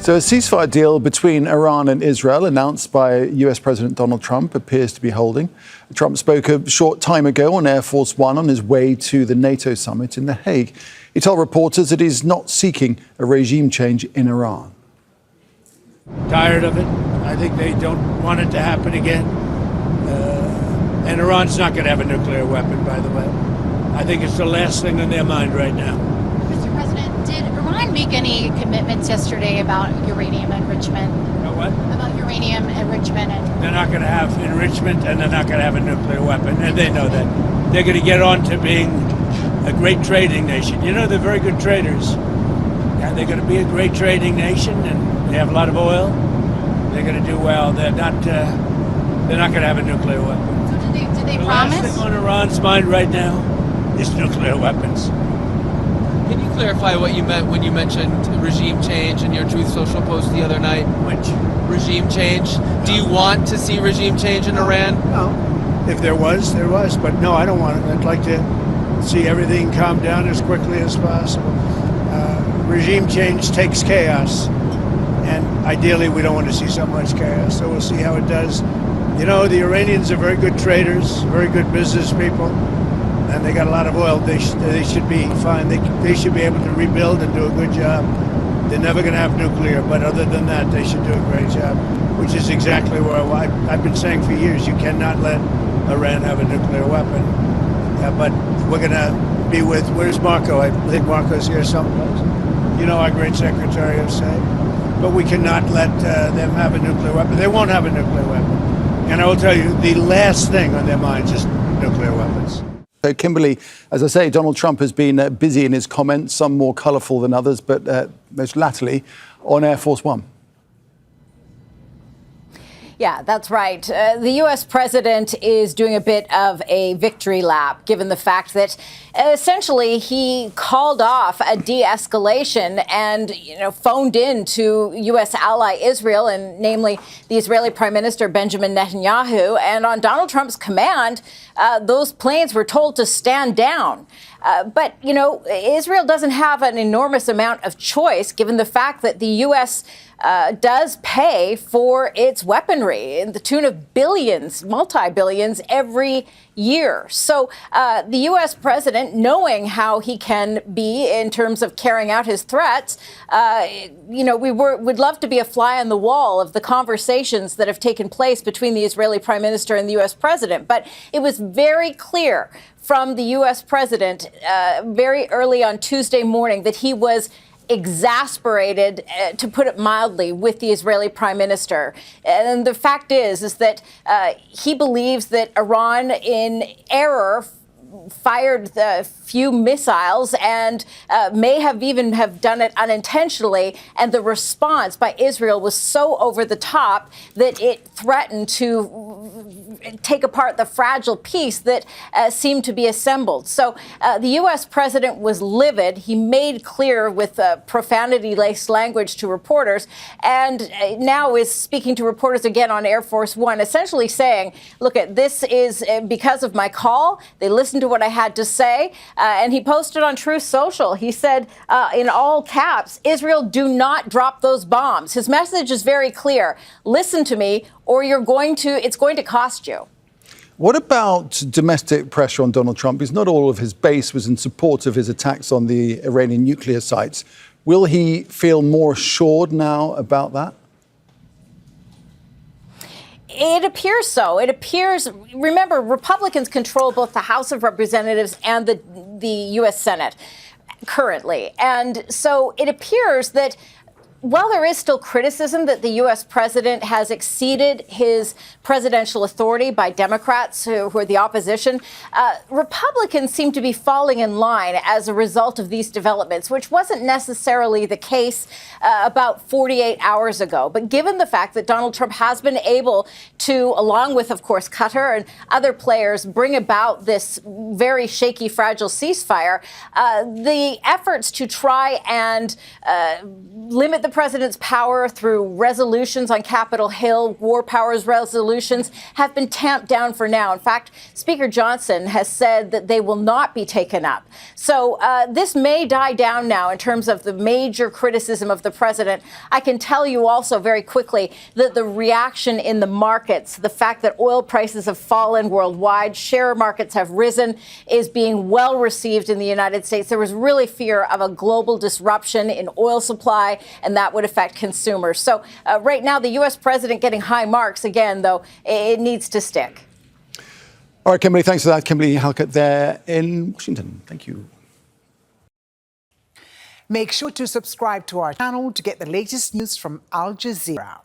So a ceasefire deal between Iran and Israel announced by US President Donald Trump appears to be holding. Trump spoke a short time ago on Air Force One on his way to the NATO summit in The Hague. He told reporters that he's not seeking a regime change in Iran. Tired of it. I think they don't want it to happen again. And Iran's not going to have a nuclear weapon, by the way. I think it's the last thing on their mind right now. Mr. President, did Iran make any commitments yesterday about uranium enrichment? About what? About uranium enrichment. They're not going to have enrichment, and they're not going to have a nuclear weapon, and they know that. They're going to get on to being a great trading nation. You know, they're very good traders. And they're going to be a great trading nation, and they have a lot of oil. They're going to do well. They're not going to have a nuclear weapon. So did they The promise? last thing on Iran's mind right now is nuclear weapons. Can you clarify what you meant when you mentioned regime change in your Truth Social post the other night? Which? Regime change? Do you want to see regime change in Iran? No. If there was, there was. But no, I don't want it. I'd like to see everything calm down as quickly as possible. Regime change takes chaos. And ideally, we don't want to see so much chaos. So we'll see how it does. You know, the Iranians are very good traders, very good business people. And they got a lot of oil. They should be fine. They should be able to rebuild and do a good job. They're never going to have nuclear, but other than that, they should do a great job, which is exactly where I've been saying for years. You cannot let Iran have a nuclear weapon. But we're going to be with, where's Marco? I think Marco's here someplace. You know, our great Secretary of State. But we cannot let them have a nuclear weapon. They won't have a nuclear weapon. And I will tell you, the last thing on their minds is nuclear weapons. So, Kimberly, as I say, Donald Trump has been busy in his comments, some more colourful than others, but most latterly on Air Force One. Yeah, that's right. The U.S. president is doing a bit of a victory lap, given the fact that essentially he called off a de-escalation and, phoned in to U.S. ally Israel, and namely the Israeli Prime Minister Benjamin Netanyahu. And on Donald Trump's command, those planes were told to stand down. But, Israel doesn't have an enormous amount of choice, given the fact that the U.S. Does pay for its weaponry in the tune of billions, multi-billions every year. So the U.S. president, knowing how he can be in terms of carrying out his threats, would love to be a fly on the wall of the conversations that have taken place between the Israeli prime minister and the U.S. president. But it was very clear from the U.S. president very early on Tuesday morning that he was exasperated, to put it mildly, with the Israeli prime minister. And the fact is that he believes that Iran, in error, fired the few missiles and may have even have done it unintentionally. And the response by Israel was so over the top that it threatened to take apart the fragile peace that seemed to be assembled. So the U.S. president was livid. He made clear with profanity-laced language to reporters, and now is speaking to reporters again on Air Force One, essentially saying, look, this is because of my call. They listened to what I had to say. And he posted on Truth Social. He said in all caps, Israel, do not drop those bombs. His message is very clear. Listen to me, or it's going to cost you. What about domestic pressure on Donald Trump? Because not all of his base was in support of his attacks on the Iranian nuclear sites. Will he feel more assured now about that? It appears so. It appears, remember, Republicans control both the House of Representatives and the U.S. Senate currently. And so it appears that while there is still criticism that the U.S. president has exceeded his presidential authority by Democrats who are the opposition, Republicans seem to be falling in line as a result of these developments, which wasn't necessarily the case about 48 hours ago. But given the fact that Donald Trump has been able to, along with, of course, Qatar and other players, bring about this very shaky, fragile ceasefire, the efforts to try and limit the the president's power through resolutions on Capitol Hill, war powers resolutions, have been tamped down for now. In fact, Speaker Johnson has said that they will not be taken up. So this may die down now in terms of the major criticism of the president. I can tell you also very quickly that the reaction in the markets, the fact that oil prices have fallen worldwide, share markets have risen, is being well received in the United States. There was really fear of a global disruption in oil supply, and that would affect consumers. So right now, the U.S. president getting high marks again, though, it needs to stick. All right, Kimberly, thanks for that. Kimberly Halkett there in Washington. Thank you. Make sure to subscribe to our channel to get the latest news from Al Jazeera.